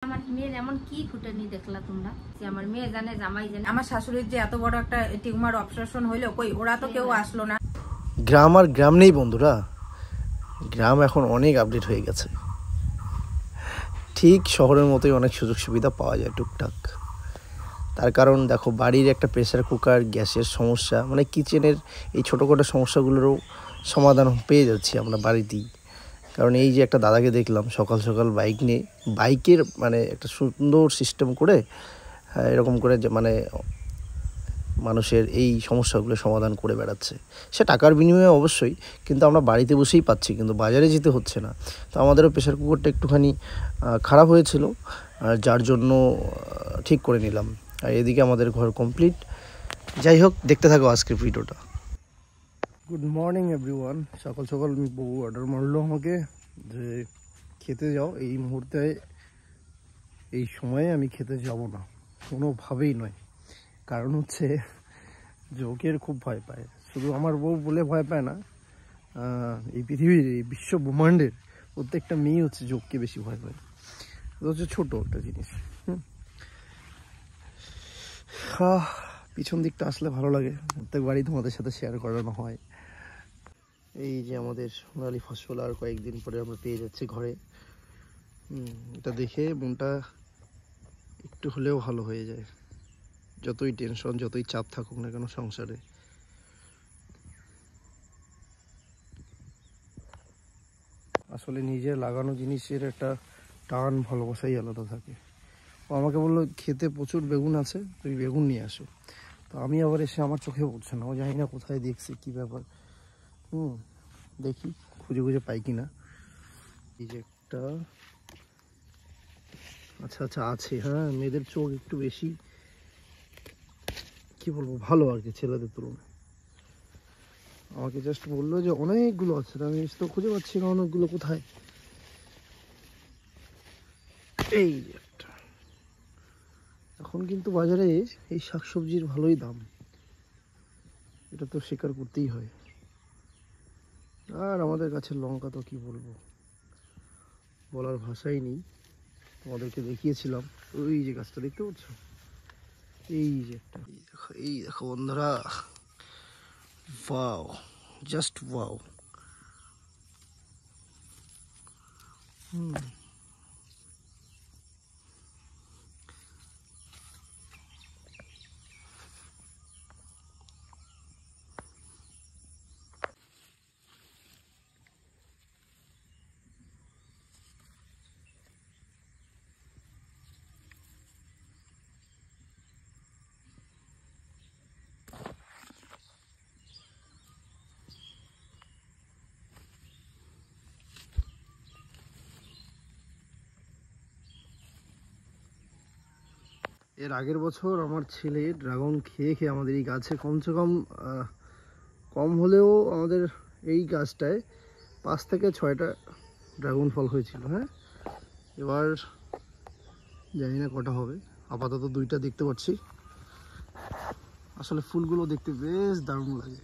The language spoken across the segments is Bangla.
আমার মেয়ের এমন কি ফুটানি দেখলা তোমরা যে আমার মেয়ে জানে জামাই জানে। আমার শাশুড়ির যে এত বড় একটা টিউমার অপারেশন হইলো, কই ওরা তো কেউ আসলো না। গ্রাম আর গ্রাম নেই বন্ধুরা, গ্রাম এখন অনেক আপডেট হয়ে গেছে। ঠিক শহরের মতোই অনেক সুযোগ সুবিধা পাওয়া যায় টুকটাক। তার কারণ দেখো, বাড়ির একটা প্রেসার কুকার, গ্যাসের সমস্যা, মানে কিচেনের এই ছোটোখাটো সমস্যাগুলোরও সমাধান পেয়ে যাচ্ছি আমরা বাড়িতেই। কারণ এই যে একটা দাদাকে দেখলাম সকাল সকাল বাইক নিয়ে, বাইকের মানে একটা সুন্দর সিস্টেম করে এরকম করে যে মানে মানুষের এই সমস্যাগুলো সমাধান করে বেড়াচ্ছে। সে টাকার বিনিময়ে অবশ্যই, কিন্তু আমরা বাড়িতে বসেই পাচ্ছি, কিন্তু বাজারে যেতে হচ্ছে না। তো আমাদেরও প্রেসার কুকারটা একটুখানি খারাপ হয়েছিল, যার জন্য ঠিক করে নিলাম। আর এদিকে আমাদের ঘর কমপ্লিট। যাই হোক, দেখতে থাকো আজকের ভিডিওটা। Good morning everyone. সকাল সকাল বউ অর্ডার মারলো আমাকে যে খেতে যাও। এই মুহূর্তে এই সময়ে আমি খেতে যাব না, কোনোভাবেই নয়। কারণ হচ্ছে জোকের খুব ভয় পায়। শুধু আমার বউ বলে ভয় পায় না, এই পৃথিবীর এই বিশ্ব ব্রহ্মাণ্ডের প্রত্যেকটা মেয়ে হচ্ছে জোককে বেশি ভয় পায়। এটা হচ্ছে ছোটো একটা জিনিস। পিছন দিকটা আসলে ভালো লাগে, প্রত্যেক বাড়ি তোমাদের সাথে শেয়ার করানো হয়। এই যে আমাদের সোনালি ফসল আর কয়েকদিন পরে আমরা পেয়ে যাচ্ছি ঘরে। এটা দেখে মনটা একটু হলেও ভালো হয়ে যায়, যতই টেনশন যতই চাপ থাকুক না কেন সংসারে। আসলে নিজের লাগানো জিনিসের একটা টান ভালোবাসাই আলাদা থাকে। ও আমাকে বললো খেতে প্রচুর বেগুন আছে, তুমি বেগুন নিয়ে আসো। তো আমি আবার এসে আমার চোখে পড়ছে না, ও জানি না কোথায় দেখছি কী ব্যাপার। দেখি খুঁজে খুঁজে পাই কিনা। এই যে একটা, আচ্ছা আচ্ছা আছে। হ্যাঁ, মেয়েদের চোখ একটু বেশি কি বলবো ভালো আর কি ছেলেদের তুলনায়। আমাকে জাস্ট বললো যে অনেকগুলো আছে, আমি তো খুঁজে পাচ্ছি না অনেকগুলো কোথায়। এই যে একটা, এখন কিন্তু বাজারে এই শাকসবজির ভালোই দাম, এটা তো স্বীকার করতেই হয়। আর আমাদের কাছে লঙ্কা তো কি বলবো, বলার ভাষাই নেই। তোমাদেরকে দেখিয়েছিলাম ওই যে গাছটা দেখতে পাচ্ছ, এই যে একটা, এই দেখো বন্ধুরা, ওয়াও, জাস্ট ওয়াও। এর আগের বছর আমার ছেলে ড্রাগন খেয়ে খেয়ে আমাদের এই গাছে কমসে কম কম হলেও আমাদের এই গাছটায় 5 থেকে 6টা ড্রাগন ফল হয়েছিল। হ্যাঁ, এবার জানি না কটা হবে, আপাতত 2টা দেখতে পাচ্ছি। আসলে ফুলগুলো দেখতে বেশ দারুণ লাগে,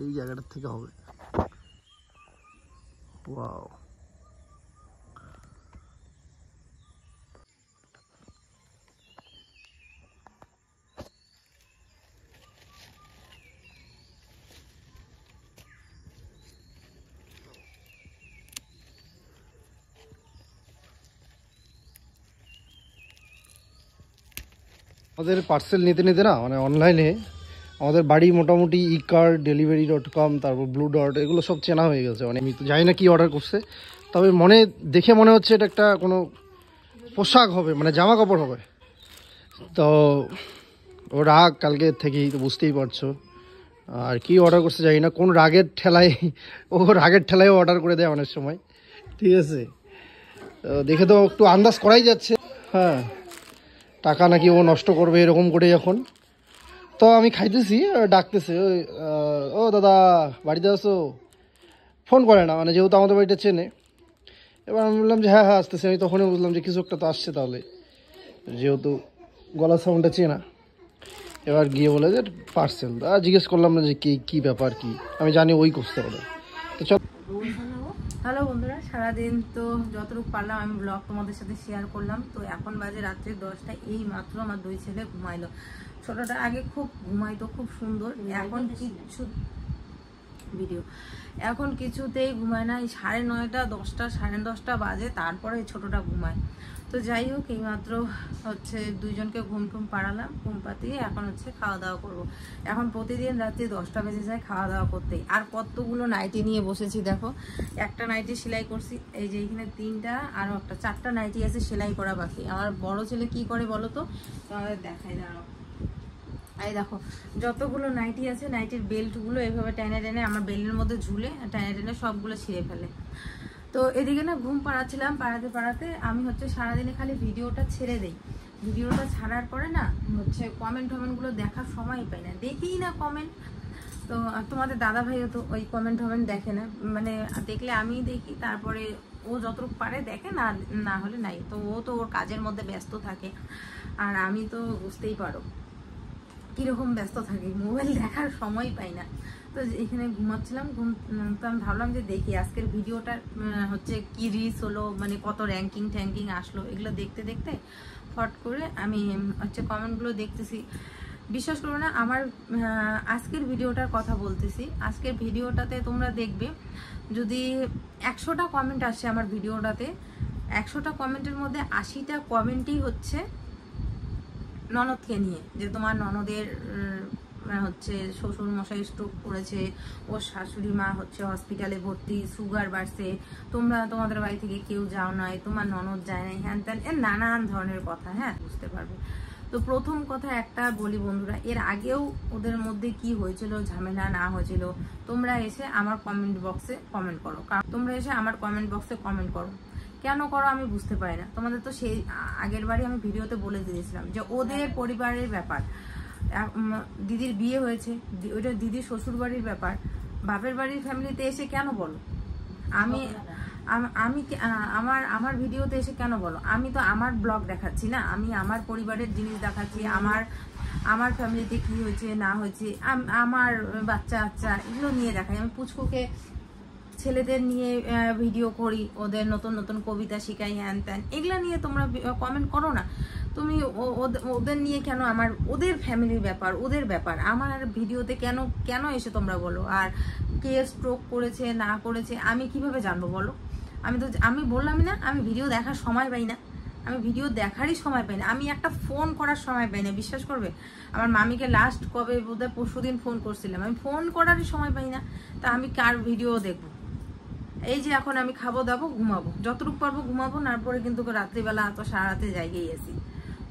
এই জায়গাটার থেকে হবে। ওয়াও, আমাদের পার্সেল নিতে নিতে না, মানে অনলাইনে আমাদের বাড়ি মোটামুটি ecardelivery.com, তারপর ব্লু ডট, এগুলো সব চেনা হয়ে গেছে। মানে আমি তো জানি না কি অর্ডার করছে, তবে দেখে মনে হচ্ছে এটা একটা কোনো পোশাক হবে, মানে জামা কাপড় হবে। তো ও রাগ কালকে থেকেই, তো বুঝতেই পারছো। আর কি অর্ডার করছে জানি না, কোন রাগের ঠেলায় ও রাগের ঠেলায় অর্ডার করে দেয় অনেক সময়, ঠিক আছে। দেখে তো একটু আন্দাজ করাই যাচ্ছে। হ্যাঁ, টাকা নাকি ও নষ্ট করবে এরকম করে যখন। তো আমি খাইতেছি, ডাকতেছে, ও দাদা বাড়িতে আসো, ফোন করে না, মানে যেহেতু আমাদের বাড়িটা চেনে। এবার আমি বললাম যে হ্যাঁ হ্যাঁ আসতেছি। আমি তখনই বুঝলাম যে কিছু একটা তো আসছে, তাহলে যেহেতু গলার সাউন্ডটা চেনা। এবার গিয়ে বলে যে পার্সেল। জিজ্ঞেস করলাম না যে কী ব্যাপার কি, আমি জানি ওই করতে হবে। তো চল, হ্যালো বন্ধুরা, সারাদিন তো যতটুকু পারলাম আমি ব্লগ তোমাদের সাথে শেয়ার করলাম। তো এখন বাজে রাত্রি 10টা, এই মাত্র আমার 2 ছেলে ঘুমাইলো। ছোটটা আগে খুব ঘুমাইতো, খুব সুন্দর, এখন কিছুতেই ঘুমায় না। এই 9:30 10টা 10:30 বাজে, তারপরে ছোটটা ঘুমায়। তো যাই হোক, এইমাত্র হচ্ছে দুইজনকে ঘুম পাড়ালাম, ঘুম পাতিয়ে এখন হচ্ছে খাওয়া দাওয়া করবো। এখন প্রতিদিন রাত্রি 10টা বেজে যায় খাওয়া দাওয়া করতেই। আর কতগুলো নাইটি নিয়ে বসেছি দেখো। একটা নাইটি সেলাই করছি, এই যে এখানে 3টা, আরো একটা 4টা নাইটি আছে সেলাই করা বাকি। আমার বড় ছেলে কি করে বলো তো, তোমাদের দেখাই দাঁড়াও। এই দেখো যতগুলো নাইটি আছে, নাইটির বেল্টগুলো এইভাবে টেনে আমার বেল্টের মধ্যে ঝুলে টেনে সবগুলো ছিঁড়ে ফেলে। তো এদিকে না ঘুম পাড়াচ্ছিলাম, পাড়াতে আমি হচ্ছে সারাদিনে খালি ভিডিওটা ছেড়ে দেই। ভিডিওটা ছাড়ার পরে না হচ্ছে কমেন্টগুলো দেখার সময় পাই না, দেখিই না কমেন্ট। তো তোমাদের দাদা ভাইও তো ওই কমেন্ট দেখে না, মানে দেখলে আমি দেখি, তারপরে ও যতটুকু পারে দেখে, না হলে নাই। তো ও তো ওর কাজের মধ্যে ব্যস্ত থাকে, আর আমি তো বুঝতেই পারো কিরকম ব্যস্ত থাকি, মোবাইল দেখার সময় পাই না। তো এখানে ঘুমাচ্ছিলাম, তো আমি ভাবলাম যে দেখি আজকের ভিডিওটা হচ্ছে কি রিচ হলো, মানে কত র্যাঙ্কিং আসলো, এগুলো দেখতে ফট করে আমি হচ্ছে কমেন্টগুলো দেখতেছি। বিশ্বাস করো না, আমার আজকের ভিডিওটার কথা বলতেছি। আজকের ভিডিওটাতে তোমরা দেখবে যদি 100টা কমেন্ট আসে আমার ভিডিওটাতে, 100টা কমেন্টের মধ্যে 80টা কমেন্টই হচ্ছে ননদকে নিয়ে, যে তোমার ননদের হচ্ছে শ্বশুর মশাই স্ট্রোক করেছে, ওর শাশুড়ি মা হচ্ছে হসপিটালে ভর্তি, সুগার বাড়ছে, তোমাদের বাড়ি থেকে কেউ যাও নাই, তোমার ননদ যায় নাই, হ্যান ত্যান, এর নানান ধরনের কথা। হ্যাঁ, বুঝতে পারবে। তো প্রথম কথা একটা বলি বন্ধুরা, এর আগেও ওদের মধ্যে কি হয়েছিল, ঝামেলা না হয়েছিল, তোমরা এসে আমার কমেন্ট বক্সে কমেন্ট করো। কারণ তোমরা এসে আমার কমেন্ট বক্সে কমেন্ট করো, কেন করো আমি বুঝতে পারি না। তোমাদের তো সেই আগের বারই আমি ভিডিওতে বলে দিয়েছিলাম যে ওদের পরিবারের ব্যাপার। দিদির বিয়ে হয়েছে, ওইটা দিদির শ্বশুর বাড়ির ব্যাপার, বাপের বাড়ির ফ্যামিলিতে এসে কেন বলো? আমি আমার ভিডিওতে এসে কেন বলো? আমি তো আমার ব্লগ দেখাচ্ছি না, আমি আমার পরিবারের জিনিস দেখাচ্ছি, আমার ফ্যামিলিতে কি হয়েছে না হয়েছে, আমার বাচ্চা এগুলো নিয়ে দেখাই। আমি পুচকুকে ছেলেদের নিয়ে ভিডিও করি, ওদের নতুন কবিতা শিখাই, হ্যান ত্যান, এগুলা নিয়ে তোমরা কমেন্ট করো না। তুমি ওদের নিয়ে কেন, ওদের ফ্যামিলির ব্যাপার, ওদের ব্যাপার আমার ভিডিওতে কেন এসে তোমরা বলো? আর কে স্ট্রোক করেছে না করেছে আমি কিভাবে জানবো বলো? আমি বললামই না, আমি ভিডিও দেখার সময় পাই না, আমি ভিডিও দেখারই সময় পাই না, আমি একটা ফোন করার সময় পাই না। বিশ্বাস করবে, আমার মামিকে লাস্ট কবে বোধহয় পরশুদিন ফোন করছিলাম, আমি ফোন করারই সময় পাই না। তা আমি কার ভিডিও দেখবো? এই যে এখন আমি খাবো দাবো, ঘুমাবো, যতটুকু পারবো ঘুমাবো, তারপরে কিন্তু রাত্রিবেলা তো সারা রাতে জায়গায় আছি।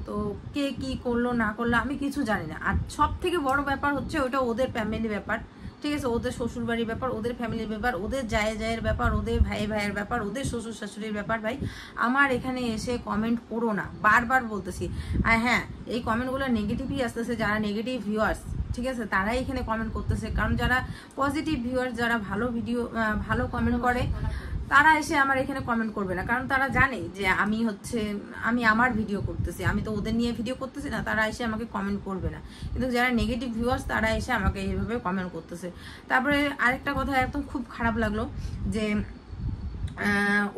তো কে কি করলো না করলো আমি কিছু জানি না। আর সব থেকে বড় ব্যাপার হচ্ছে ওটা ওদের ফ্যামিলি ব্যাপার, ঠিক আছে? ওদের শ্বশুর বাড়ির ব্যাপার, ওদের ফ্যামিলির ব্যাপার, ওদের জায়ের ব্যাপার, ওদের ভাইয়ের ব্যাপার, ওদের শ্বশুর শাশুড়ির ব্যাপার। ভাই আমার এখানে এসে কমেন্ট করো না, বারবার বলতেছি। আর হ্যাঁ, এই কমেন্টগুলো নেগেটিভই আসতেছে, যারা নেগেটিভ ভিউয়ার্স, ঠিক আছে, তারাই এখানে কমেন্ট করতেছে। কারণ যারা পজিটিভ ভিউয়ার্স, যারা ভালো কমেন্ট করে, তারা এসে আমার এখানে কমেন্ট করবে না। কারণ তারা জানে যে আমি আমার ভিডিও করতেছি, আমি তো ওদের নিয়ে ভিডিও করতেছি না, তারা এসে আমাকে কমেন্ট করবে না। কিন্তু যারা নেগেটিভ ভিউয়ার্স, তারা এসে আমাকে এইভাবে কমেন্ট করতেছে। তারপরে আরেকটা কথা একদম খুব খারাপ লাগলো, যে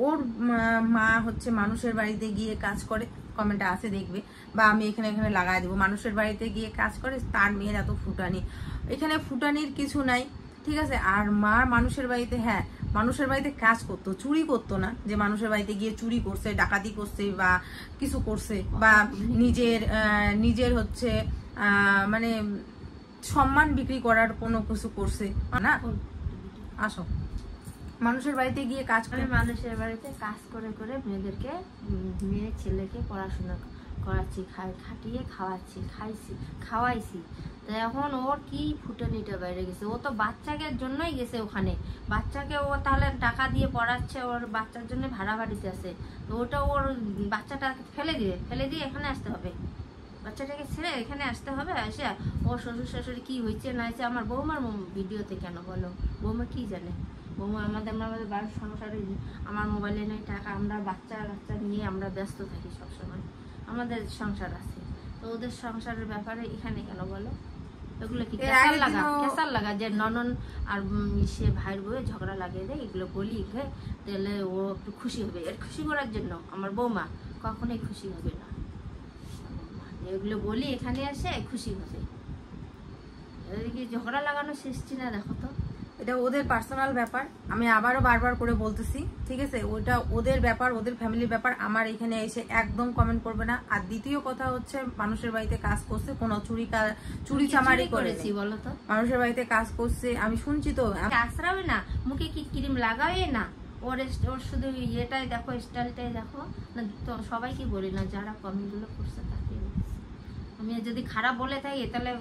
ওর মা হচ্ছে মানুষের বাড়িতে গিয়ে কাজ করে, কমেন্টটা আছে দেখবে, বা আমি এখানে লাগাই দেবো, মানুষের বাড়িতে গিয়ে কাজ করে, তার মেয়ের এত ফুটানি। এখানে ফুটানির কিছু নাই, ঠিক আছে? আর মা মানুষের বাড়িতে, হ্যাঁ মানুষের বাড়িতে কাজ করতো, চুরি করতো না, যে মানুষের বাড়িতে গিয়ে চুরি করছে, ডাকাতি করছে বা কিছু করছে, বা নিজের হচ্ছে মানে সম্মান বিক্রি করার কোনো কিছু করছে না। আসো, মানুষের বাড়িতে গিয়ে কাজ করে, মানুষের বাড়িতে কাজ করে মেয়েদেরকে, মেয়ে ছেলেকে পড়াশোনা করাচ্ছি, খাটিয়ে খাওয়াইছি। তো এখন ওর কি ফুটানিটা বাইরে গেছে? ও তো বাচ্চাকে জন্যই গেছে ওখানে, বাচ্চাকে ও তাহলে টাকা দিয়ে পড়াচ্ছে, ওর বাচ্চার জন্য ভাড়া বাড়িতে আছে। তো ওটা ওর বাচ্চাটা ফেলে দিয়ে এখানে আসতে হবে, বাচ্চাটাকে ছেড়ে এখানে আসতে হবে। এসে ওর শ্বশুর শাশুড়ি কি হয়েছে না হয়েছে আমার বৌমার ভিডিওতে কেন বলো? বৌমা কি জানে? বৌমা আমাদের বাড়ির সংসারে, আমার মোবাইলে নেই টাকা, আমরা বাচ্চা নিয়ে আমরা ব্যস্ত থাকি সবসময়, আমাদের সংসার আছে। তো ওদের সংসারের ব্যাপারে এখানে কেন বলো? এগুলো কি এর কেসার আগের লাগা, দিনও- কেসার লাগা যে ননন আর সে ভাইয়ের বউয়ে ঝগড়া লাগিয়ে দেয়, এগুলো বলি তাহলে ও একটু খুশি হবে। এর খুশি করার জন্য আমার বৌমা কখনোই খুশি হবে না। এগুলো বলি এখানে এসে খুশি হবে। এদিকে ঝগড়া লাগানো সৃষ্টি না, দেখো তো। এটা ওদের পার্সোনাল ব্যাপার, আমি আবারও বারবার করে বলতেছি, ঠিক আছে? ওটা ওদের ব্যাপার, ওদের ফ্যামিলির ব্যাপার। আমার এখানে এসে একদম কমেন্ট করবে না। আর দ্বিতীয় কথা হচ্ছে, মানুষের বাড়িতে কাজ করছে, কোনো চুরি চামারি করেছি বলো তো? মানুষের বাড়িতে কাজ করছে, আমি শুনছি তো। আশ্রাবে না, মুখে কি ক্রিম লাগাবে না, ওর শুধু ইয়েটাই দেখো, স্টাইলটাই দেখো না। তো সবাইকে বলি না, যারা কমেন্ট গুলো করছে তাকে বলছি। আমি যদি খারাপ বলে থাকি তাহলে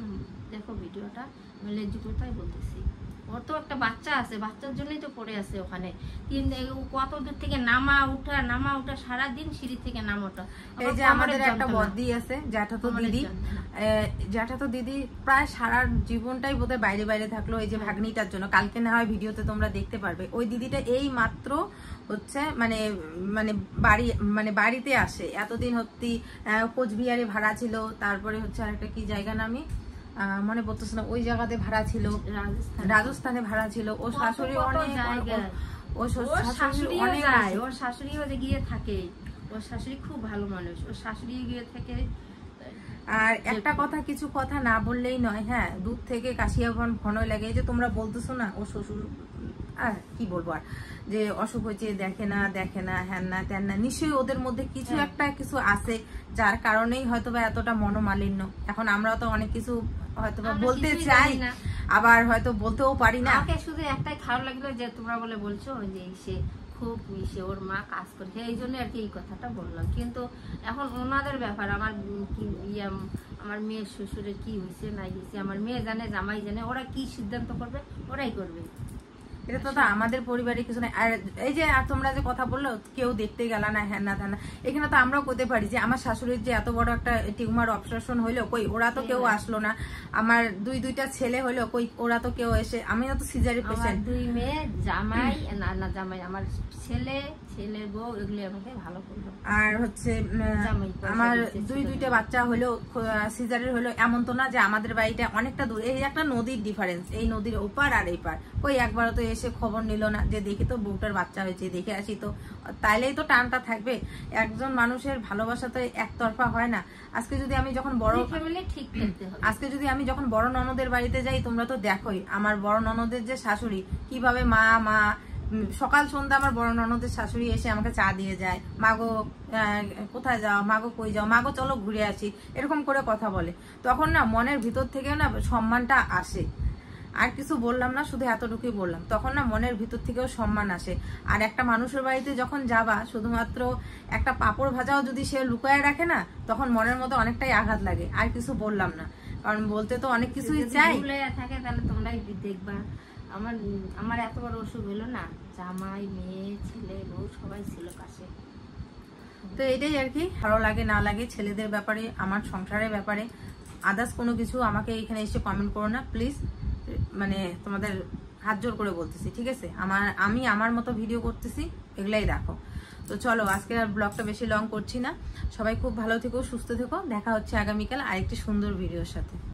দেখো ভিডিওটা, আমি লেজি কোথায় বলতেছি। ওর তো একটা বাচ্চা আছে, বাচ্চার জন্যই তো পড়ে আছে ওখানে। কত দূর থেকে নামা উঠা সারাদিন সিঁড়ি থেকে নামা ওঠা। এই যে আমাদের একটা বদ্দি আছে, জ্যাঠাতো দিদি প্রায় সারা জীবনটাই বোধহয় বাইরে বাইরে থাকলো এই যে ভাগ্নিটার জন্য। কালকে না হয় ভিডিওতে তোমরা দেখতে পারবে, ওই দিদিটা এই মাত্র হচ্ছে বাড়িতে আসে। এতদিন হচ্ছে কোচবিহারে ভাড়া ছিল, তারপরে হচ্ছে আরেকটা কি জায়গা নামি মনে পড়তেছে না, ওই জায়গাতে ভাড়া ছিল, রাজস্থানে ভাড়া ছিল। ও শাশুড়ি ওর শাশুড়িও যে গিয়ে থাকে, ওর শাশুড়ি খুব ভালো মানুষ, ওর শাশুড়ি গিয়ে থাকে। আর একটা কথা, কিছু কথা না বললেই নয়, হ্যাঁ, দূর থেকে কাশিয়া ঘন লাগে। এই যে তোমরা বলতেছো না, ও শ্বশুর আর কি বলবো, আর যে অসুখ হয়েছে, দেখে না হ্যান না ত্যান না, নিশ্চয়ই ওদের মধ্যে কিছু আছে, যার কারণেই হয়তোবা এতটা মনোমালিন্য। এখন আমরা তো অনেক কিছু হয়তোবা বলতে চাই, আবার হয়তো বলতেও পারি না। আমাকে শুধু একটাই খারাপ লাগলো যে তোমরা বলে বলছো যে সে খুব ওর মা কাজ করছে, এই জন্য আর কি এই কথাটা বললাম। কিন্তু এখন ওনাদের ব্যাপার, আমার মেয়ের শ্বশুরের কি হয়েছে না হয়েছে, আমার মেয়ে জানে, জামাই জানে, ওরা কি সিদ্ধান্ত করবে ওরাই করবে। এটা তো আমাদের পরিবারে কিছু নাই। আর এই যে তোমরা যে কথা বললো কেউ দেখতে গেল না, হ্যাঁ না তা না, এখানে তো আমরাও করতে পারি যে আমার শাশুড়ির যে এত বড় একটা টিউমার অপারেশন হইলো, কই ওরা তো কেউ আসলো না। আমার দুইটা ছেলে হইলো, কই ওরা তো কেউ এসে, আমি তো সিজারি পেশেন্ট। দুই মেয়ে, জামাই না জামাই, আমার ছেলের বউ, এগুলি আমাকে ভালো করলো। আর হচ্ছে আমার দুইটা বাচ্চা হলো, সিজারের হলো। এমন তো না যে আমাদের বাড়িটা অনেকটা দূর, এই একটা নদীর ডিফারেন্স, এই নদীর ওপার আর এই পার। কই একবারও তো এসে খবর নিল না যে দেখি তো বউটার বাচ্চা হয়েছে, দেখে আসি তো, তাইলেই তো টানটা থাকবে। একজন মানুষের ভালোবাসা তো একতরফা হয় না। আজকে যদি আমি যখন বড় ননদের বাড়িতে যাই, তোমরা তো দেখোই আমার বড় ননদের যে শাশুড়ি কিভাবে মা সকাল সন্ধ্যা আমার বড় ননদের শাশুড়ি এসে আমাকে চা দিয়ে যায়, মাগো কোথায় যাও, মাগো কই যাও, মাগো চলো ঘুরে আসি, এরকম করে কথা বলে। তখন না মনের ভিতর থেকে না সম্মানটা আসে। আর কিছু বললাম না, শুধু এতটুকুই বললাম, তখন না মনের ভিতর থেকেও সম্মান আসে। আর একটা মানুষের বাড়িতে যখন যাবা, শুধুমাত্র একটা পাঁপড় ভাজাও যদি সে লুকায় রাখে না, তখন মনের মধ্যে অনেকটাই আঘাত লাগে। আর কিছু বললাম না, কারণ বলতে তো অনেক কিছুই চাই। থাকে তাহলে তোমরাই দেখবা। আমার এত বড় অসুখ হলো না, জামাই, মেয়ে, ছেলে, বউ সবাই ছিল কাছে। তো এটাই আর কি, ভালো লাগে না লাগে ছেলেদের ব্যাপারে, আমার সংসারের ব্যাপারে। আদার্স কোনো কিছু আমাকে এখানে এসে কমেন্ট করো না প্লিজ, তোমাদের হাত জোর করে বলতেছি, ঠিক আছে? আমি আমার মতো ভিডিও করতেছি, এগুলাই দেখো। তো চলো, আজকে আর ব্লগটা বেশি লং করছি না। সবাই খুব ভালো থেকো, সুস্থ থেকো। দেখা হচ্ছে আগামীকাল আরেকটি সুন্দর ভিডিওর সাথে।